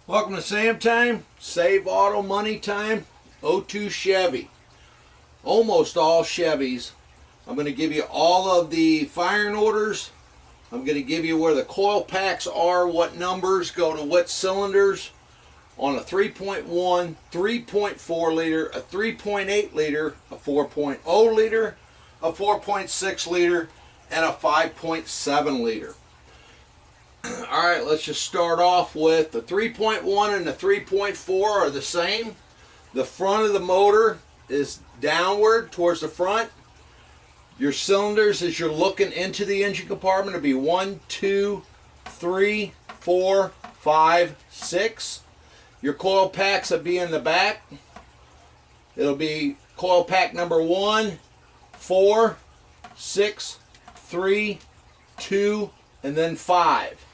Welcome to Sam Time, Save Auto Money Time, '02 Chevy. Almost all Chevys. I'm going to give you all of the firing orders. I'm going to give you where the coil packs are, what numbers go to what cylinders on a 3.1, 3.4 liter, a 3.8 liter, a 4.0 liter, a 4.6 liter, and a 5.7 liter. Alright, let's just start off with the 3.1 and the 3.4 are the same. The front of the motor is downward towards the front. Your cylinders, as you're looking into the engine compartment, will be 1, 2, 3, 4, 5, 6. Your coil packs will be in the back. It'll be coil pack number 1, 4, 6, 3, 2, and then 5.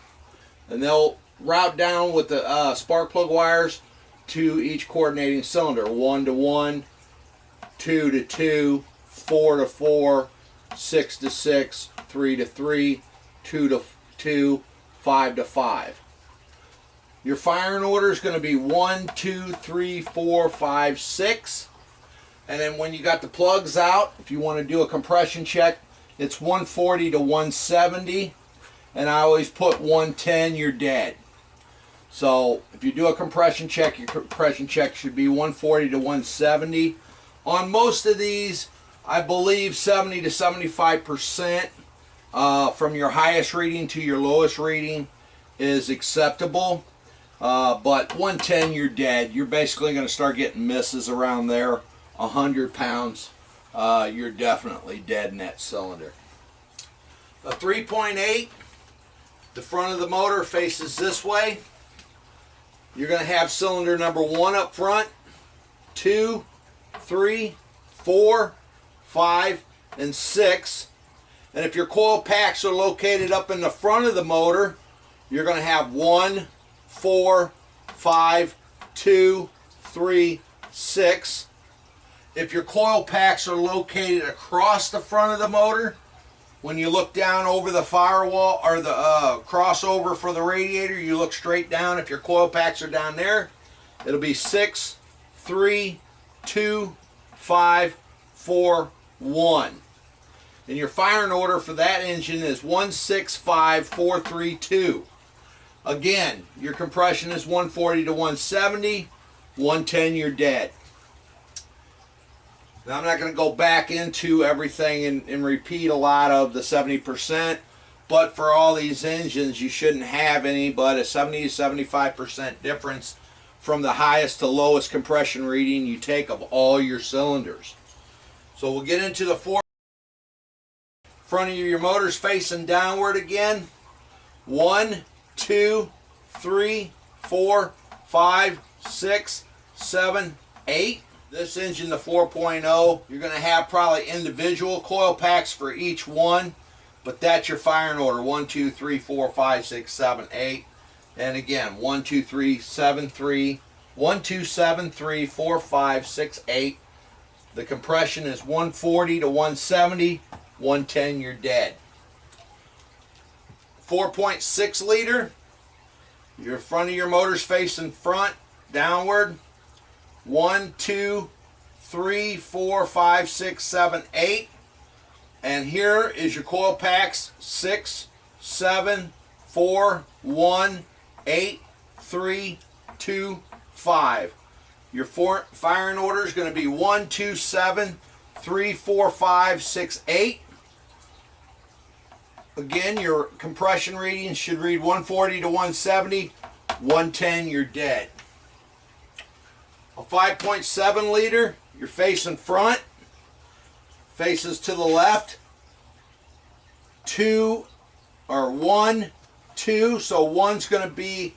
And they'll route down with the spark plug wires to each coordinating cylinder. 1 to 1, 2 to 2, 4 to 4, 6 to 6, 3 to 3, 2 to 2, 5 to 5. Your firing order is going to be 1, 2, 3, 4, 5, 6. And then when you got the plugs out, if you want to do a compression check, it's 140 to 170. And I always put 110, you're dead. So if you do a compression check, your compression check should be 140 to 170. On most of these, I believe 70 to 75% from your highest reading to your lowest reading is acceptable. But 110, you're dead. You're basically going to start getting misses around there. 100 pounds, you're definitely dead in that cylinder. A 3.8. The front of the motor faces this way. You're going to have cylinder number 1 up front, 2, 3, 4, 5, and 6. And if your coil packs are located up in the front of the motor, you're going to have 1, 4, 5, 2, 3, 6. If your coil packs are located across the front of the motor, when you look down over the firewall or the crossover for the radiator, you look straight down. If your coil packs are down there, it'll be 6, 3, 2, 5, 4, 1. And your firing order for that engine is 165,432. Again, your compression is 140 to 170, 110, you're dead. Now, I'm not going to go back into everything and repeat a lot of the 70%, but for all these engines, you shouldn't have any but a 70 to 75% difference from the highest to lowest compression reading you take of all your cylinders. So we'll get into the front of your motor's facing downward again. 1, 2, 3, 4, 5, 6, 7, 8. This engine, the 4.0, you're going to have probably individual coil packs for each one, but that's your firing order. 1, 2, 3, 4, 5, 6, 7, 8. And again, 1, 2, 3, 7, 3, 1, 2, 7, 3, 4, 5, 6, 8. The compression is 140 to 170, 110, you're dead. 4.6 liter, your front of your motor's facing front, downward. 1, 2, 3, 4, 5, 6, 7, 8. And here is your coil packs: 6, 7, 4, 1, 8, 3, 2, 5. Your firing order is going to be 1, 2, 7, 3, 4, 5, 6, 8. Again, your compression reading should read 140 to 170, 110, you're dead. A 5.7 liter, you're facing front, faces to the left, 2 or 1, 2, so 1's going to be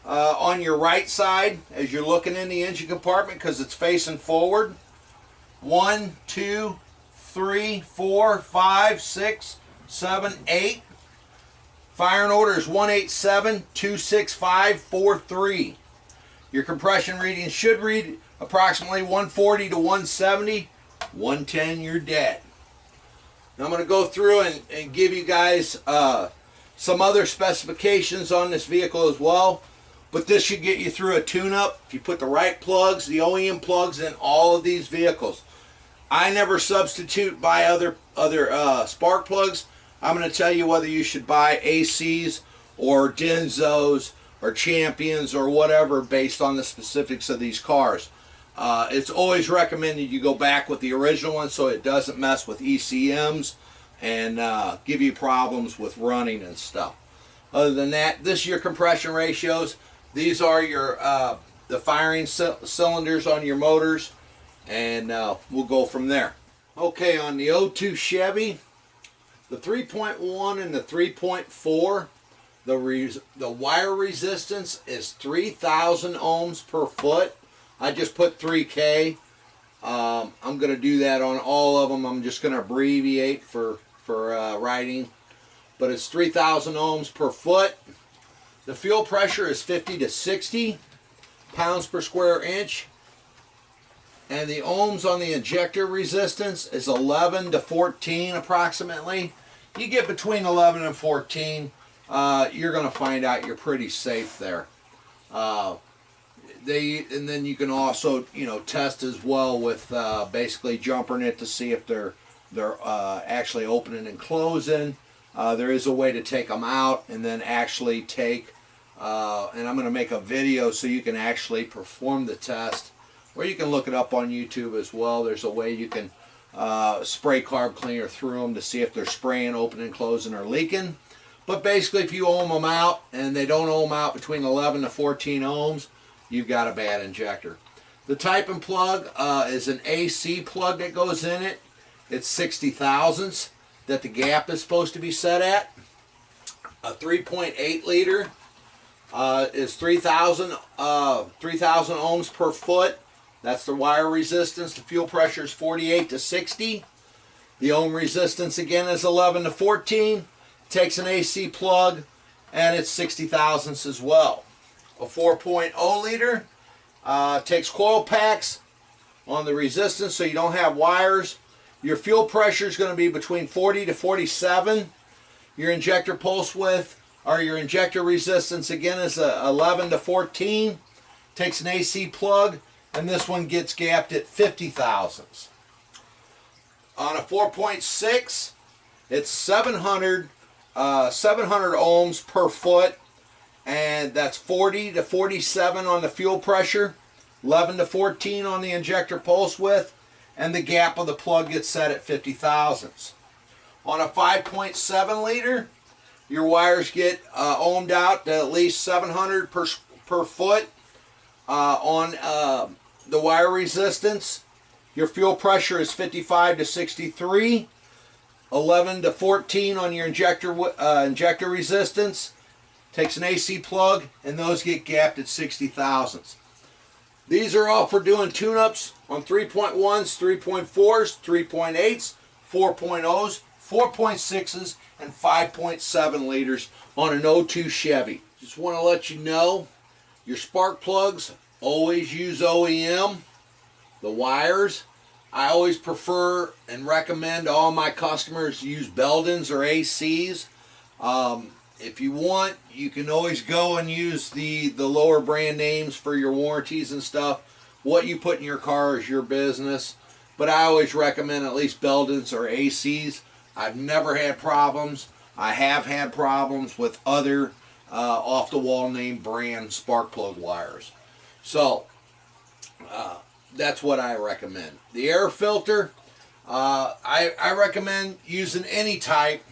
on your right side as you're looking in the engine compartment because it's facing forward. 1, 2, 3, 4, 5, 6, 7, 8. Firing order is 187, 265, 43. Your compression reading should read approximately 140 to 170, 110, you're dead. Now I'm going to go through and give you guys some other specifications on this vehicle as well. But this should get you through a tune-up if you put the right plugs, the OEM plugs, in all of these vehicles. I never substitute buy other spark plugs. I'm going to tell you whether you should buy ACs or Denzos or Champions or whatever based on the specifics of these cars. It's always recommended you go back with the original one so it doesn't mess with ECMs and give you problems with running and stuff. Other than that, this is your compression ratios. These are your the firing cylinders on your motors, and we'll go from there. Okay, on the 02 Chevy, the 3.1 and the 3.4, the wire resistance is 3,000 ohms per foot. I just put 3K. I'm going to do that on all of them. I'm just going to abbreviate for writing. But it's 3,000 ohms per foot. The fuel pressure is 50 to 60 pounds per square inch. And the ohms on the injector resistance is 11 to 14 approximately. You get between 11 and 14, you're going to find out you're pretty safe there. And then you can also, test as well with basically jumping it to see if they're actually opening and closing. There is a way to take them out and then actually take, and I'm going to make a video so you can actually perform the test, or you can look it up on YouTube as well. There's a way you can spray carb cleaner through them to see if they're spraying, opening, closing, or leaking. But basically, if you ohm them out and they don't ohm out between 11 to 14 ohms, you've got a bad injector. The type and plug is an AC plug that goes in it. It's 60 thousandths that the gap is supposed to be set at. A 3.8 liter is 3,000 ohms per foot. That's the wire resistance. The fuel pressure is 48 to 60. The ohm resistance again is 11 to 14. Takes an AC plug, and it's 60 thousandths as well. A 4.0 liter takes coil packs on the resistance so you don't have wires. Your fuel pressure is going to be between 40 to 47. Your injector pulse width, or your injector resistance again is 11 to 14. Takes an AC plug, and this one gets gapped at 50 thousandths. On a 4.6, it's 700 ohms per foot, and that's 40 to 47 on the fuel pressure, 11 to 14 on the injector pulse width, and the gap of the plug gets set at 50 thousandths. On a 5.7 liter, your wires get ohmed out to at least 700 per foot on the wire resistance. Your fuel pressure is 55 to 63, 11 to 14 on your injector resistance. Takes an AC plug, and those get gapped at 60 thousandths. These are all for doing tune-ups on 3.1s, 3.4s, 3.8s, 4.0s, 4.6s, and 5.7 liters on an 02 Chevy. Just want to let you know, your spark plugs, always use OEM. The wires, I always prefer and recommend all my customers use Belden's or ACs. If you want, you can always go and use the lower brand names for your warranties and stuff. What you put in your car is your business. But I always recommend at least Belden's or ACs. I've never had problems. I have had problems with other off-the-wall name brand spark plug wires. So, that's what I recommend. The air filter, I recommend using any type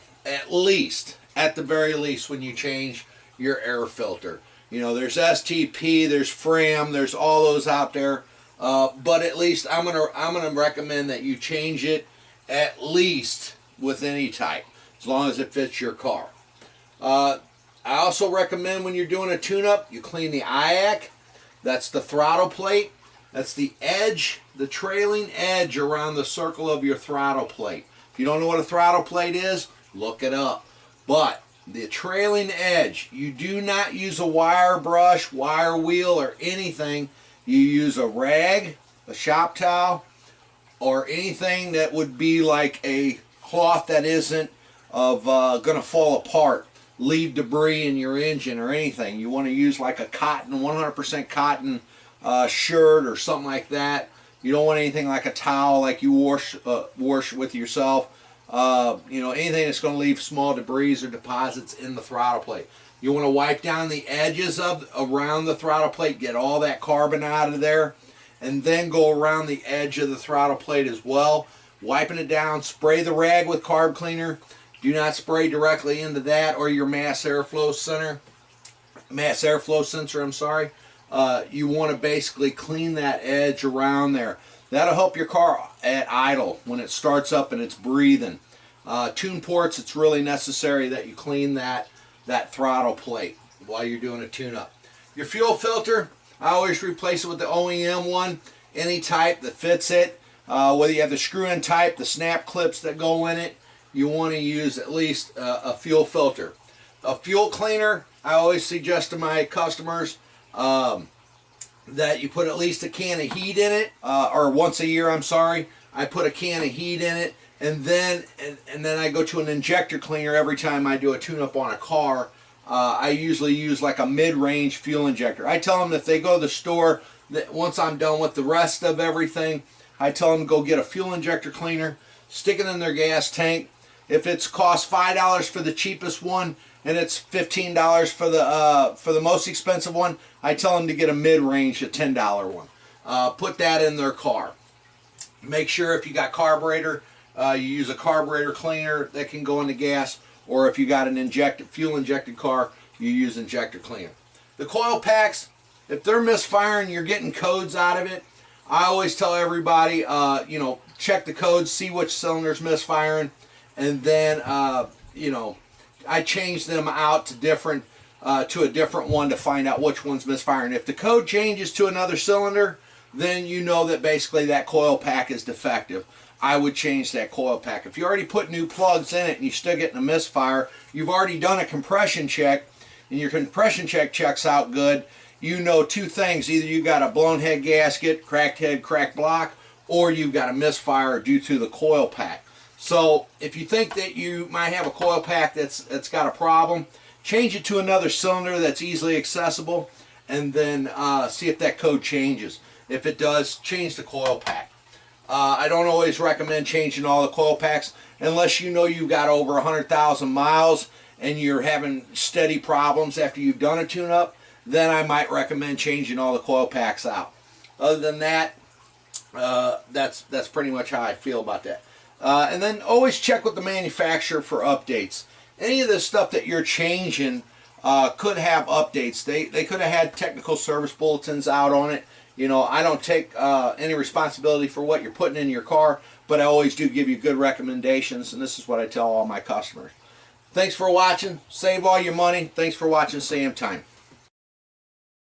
at the very least when you change your air filter. There's STP, there's Fram, there's all those out there. But at least I'm gonna recommend that you change it at least with any type, as long as it fits your car. I also recommend when you're doing a tune-up, you clean the Iock. That's the throttle plate. That's the edge, the trailing edge around the circle of your throttle plate. If you don't know what a throttle plate is, look it up. But the trailing edge, you do not use a wire brush, wire wheel, or anything. You use a rag, a shop towel, or anything that would be like a cloth that isn't going to fall apart. leave debris in your engine or anything. You want to use like a cotton, 100% cotton shirt or something like that. You don't want anything like a towel like you wash with yourself. You know, anything that's going to leave small debris or deposits in the throttle plate. You want to wipe down the edges around the throttle plate, get all that carbon out of there, and then go around the edge of the throttle plate as well, wiping it down. Spray the rag with carb cleaner. Do not spray directly into that or your mass airflow sensor. I'm sorry. You want to basically clean that edge around there. That'll help your car at idle when it starts up and it's breathing. Tune ports, it's really necessary that you clean that throttle plate while you're doing a tune-up. Your fuel filter, I always replace it with the OEM one, any type that fits it. Whether you have the screw-in type, the snap clips that go in it, you want to use at least a fuel filter. A fuel cleaner, I always suggest to my customers that you put at least a can of heat in it, or once a year, I'm sorry. I put a can of heat in it, and then I go to an injector cleaner every time I do a tune-up on a car. I usually use like a mid-range fuel injector. I tell them if they go to the store, that once I'm done with the rest of everything, I tell them go get a fuel injector cleaner, stick it in their gas tank. If it's cost $5 for the cheapest one and it's $15 for the most expensive one, I tell them to get a mid-range, a $10 one. Put that in their car. Make sure if you got carburetor, you use a carburetor cleaner that can go into gas, or if you got an fuel injected car, you use injector cleaner. The coil packs, if they're misfiring, you're getting codes out of it. I always tell everybody, you know, check the codes, see which cylinder's misfiring, and then, you know, I change them out to a different one to find out which one's misfiring. If the code changes to another cylinder, then you know that basically that coil pack is defective. I would change that coil pack. If you already put new plugs in it and you're still getting a misfire, you've already done a compression check, and your compression check checks out good, you know two things. Either you got a blown head gasket, cracked head, cracked block, or you've got a misfire due to the coil pack. So if you think that you might have a coil pack that's got a problem, change it to another cylinder that's easily accessible, and then see if that code changes. If it does, change the coil pack. I don't always recommend changing all the coil packs unless you know you've got over 100,000 miles and you're having steady problems after you've done a tune-up. Then I might recommend changing all the coil packs out. Other than that, that's pretty much how I feel about that. And then always check with the manufacturer for updates. Any of the stuff that you're changing could have updates. They could have had technical service bulletins out on it. You know, I don't take any responsibility for what you're putting in your car, but I always do give you good recommendations, and this is what I tell all my customers. Thanks for watching. Save all your money. Thanks for watching Sam Time.